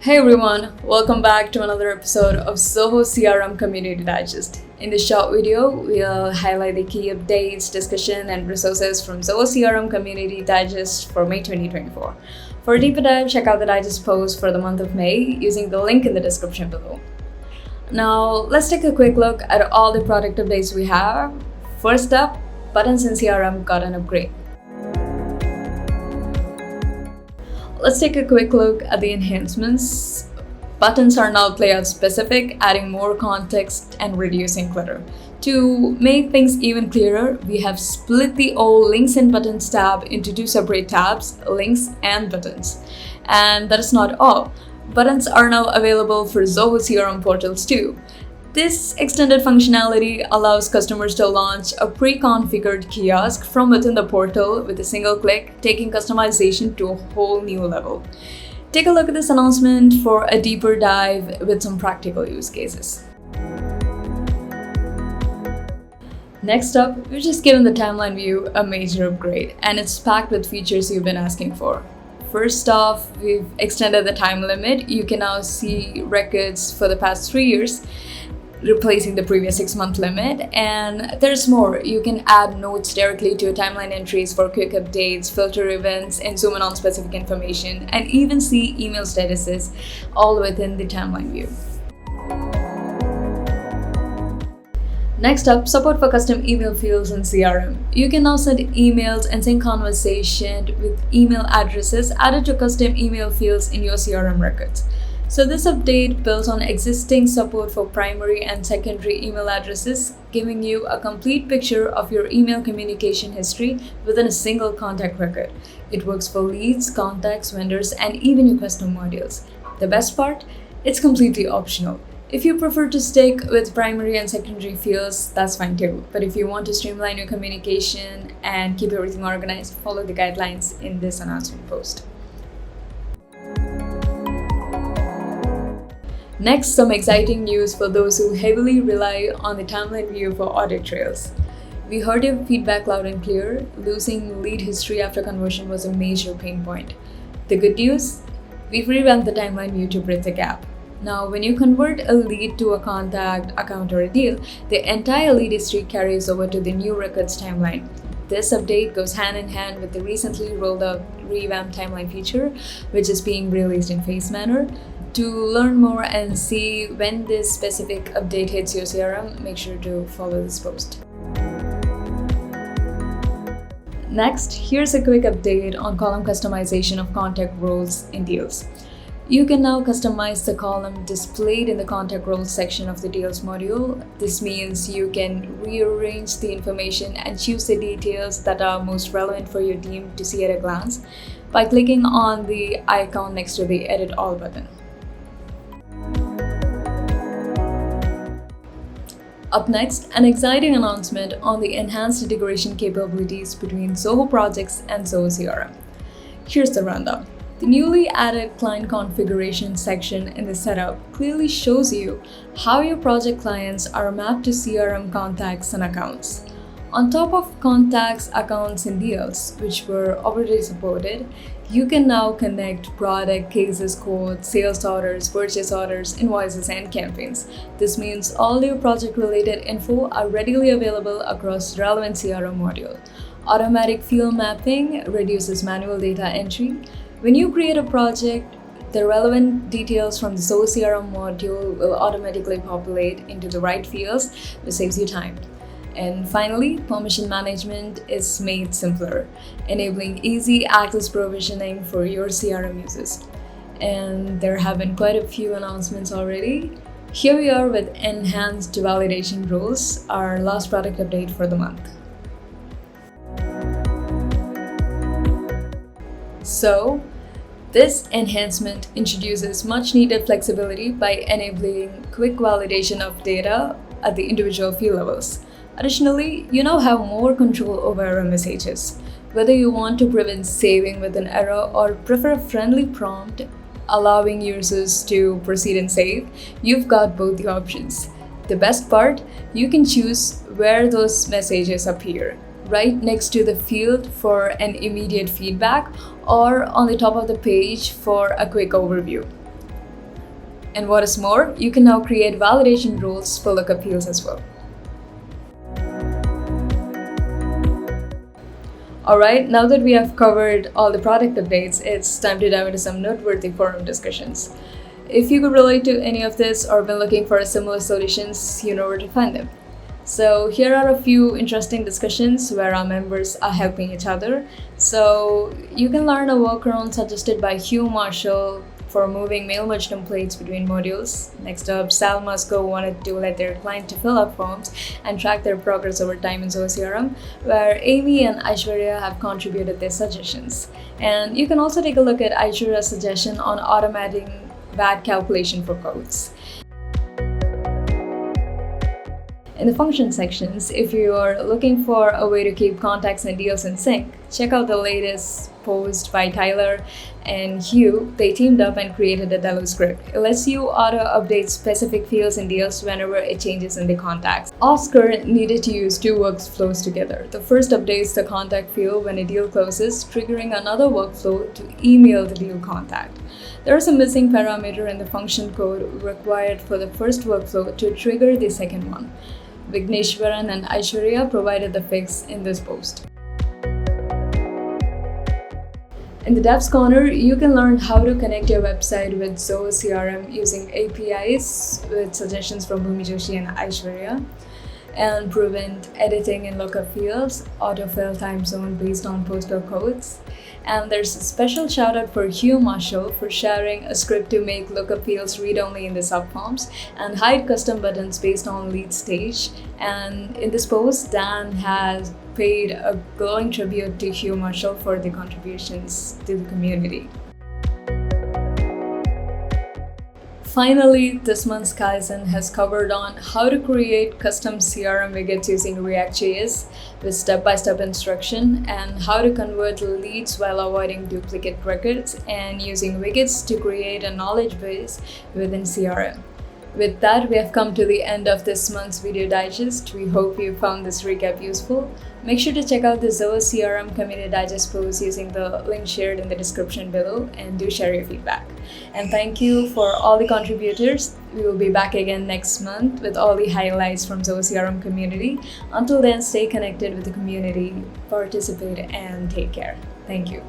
Hey everyone, welcome back to another episode of Zoho CRM Community Digest. In this short video, we'll highlight the key updates, discussion, and resources from Zoho CRM Community Digest for May 2024. For a deeper dive, check out the digest post for the month of May using the link in the description below. Now, let's take a quick look at all the product updates we have. First up, buttons in CRM got an upgrade. Let's take a quick look at the enhancements. Buttons are now playout specific, adding more context and reducing clutter. To make things even clearer, we have split the old Links and Buttons tab into two separate tabs, Links and Buttons. And that is not all. Buttons are now available for Zoho CRM portals too. This extended functionality allows customers to launch a pre-configured kiosk from within the portal with a single click, taking customization to a whole new level. Take a look at this announcement for a deeper dive with some practical use cases. Next up, we've just given the timeline view a major upgrade, and it's packed with features you've been asking for. First off, we've extended the time limit. You can now see records for the past 3 years, replacing the previous 6-month limit. And there's more. You can add notes directly to your timeline entries for quick updates, filter events, and zoom in on specific information, and even see email statuses all within the timeline view. Next up, support for custom email fields in CRM. You can now send emails and sync conversation with email addresses added to custom email fields in your CRM records. So this update builds on existing support for primary and secondary email addresses, giving you a complete picture of your email communication history within a single contact record. It works for leads, contacts, vendors, and even your custom modules. The best part? It's completely optional. If you prefer to stick with primary and secondary fields, that's fine too. But if you want to streamline your communication and keep everything organized, follow the guidelines in this announcement post. Next, some exciting news for those who heavily rely on the timeline view for audit trails. We heard your feedback loud and clear. Losing lead history after conversion was a major pain point. The good news? We've revamped the timeline view to bridge the gap. Now, when you convert a lead to a contact, account, or a deal, the entire lead history carries over to the new records timeline. This update goes hand in hand with the recently rolled out revamped timeline feature, which is being released in phased manner. To learn more and see when this specific update hits your CRM, make sure to follow this post. Next, here's a quick update on column customization of contact roles in deals. You can now customize the column displayed in the contact roles section of the deals module. This means you can rearrange the information and choose the details that are most relevant for your team to see at a glance by clicking on the icon next to the Edit All button. Up next, an exciting announcement on the enhanced integration capabilities between Zoho projects and Zoho CRM. Here's the rundown. The newly added client configuration section in the setup clearly shows you how your project clients are mapped to CRM contacts and accounts. On top of contacts, accounts, and deals, which were already supported, you can now connect product, cases, quotes, sales orders, purchase orders, invoices, and campaigns. This means all your project-related info are readily available across the relevant CRM module. Automatic field mapping reduces manual data entry. When you create a project, the relevant details from the Zoho CRM module will automatically populate into the right fields, which saves you time. And finally, permission management is made simpler, enabling easy access provisioning for your CRM users. And there have been quite a few announcements already. Here we are with enhanced validation rules, our last product update for the month. So, this enhancement introduces much needed flexibility by enabling quick validation of data at the individual field levels. Additionally, you now have more control over error messages. Whether you want to prevent saving with an error or prefer a friendly prompt allowing users to proceed and save, you've got both the options. The best part, you can choose where those messages appear, right next to the field for an immediate feedback or on the top of the page for a quick overview. And what is more, you can now create validation rules for lookup fields as well. Alright, now that we have covered all the product updates, it's time to dive into some noteworthy forum discussions. If you could relate to any of this or been looking for similar solutions, you know where to find them. So here are a few interesting discussions where our members are helping each other. So you can learn a workaround suggested by Hugh Marshall for moving mail merge templates between modules. Next up, Sal Musco wanted to let their client to fill out forms and track their progress over time in Zoho CRM, where Amy and Aishwarya have contributed their suggestions. And you can also take a look at Aishwarya's suggestion on automating VAT calculation for codes. In the function sections, if you are looking for a way to keep contacts and deals in sync, check out the latest post by Tyler and Hugh. They teamed up and created a Delus Script. It lets you auto-update specific fields and deals whenever it changes in the contacts. Oscar needed to use two workflows together. The first updates the contact field when a deal closes, triggering another workflow to email the deal contact. There is a missing parameter in the function code required for the first workflow to trigger the second one. Vigneshwaran and Aishwarya provided the fix in this post. In the Devs Corner, you can learn how to connect your website with Zoho CRM using APIs with suggestions from Bhumi Joshi and Aishwarya, and prevent editing in lookup fields, autofill time zone based on postal codes. And there's a special shout out for Hugh Marshall for sharing a script to make lookup fields read only in the subforms and hide custom buttons based on lead stage. And in this post, Dan has paid a glowing tribute to Hugh Marshall for the contributions to the community. Finally, this month's Kaizen has covered on how to create custom CRM widgets using React.js with step-by-step instruction, and how to convert leads while avoiding duplicate records, and using widgets to create a knowledge base within CRM. With that, we have come to the end of this month's video digest. We hope you found this recap useful. Make sure to check out the Zoho CRM Community Digest post using the link shared in the description below, and do share your feedback. And thank you for all the contributors. We will be back again next month with all the highlights from Zoho CRM community. Until then, stay connected with the community, participate, and take care. Thank you.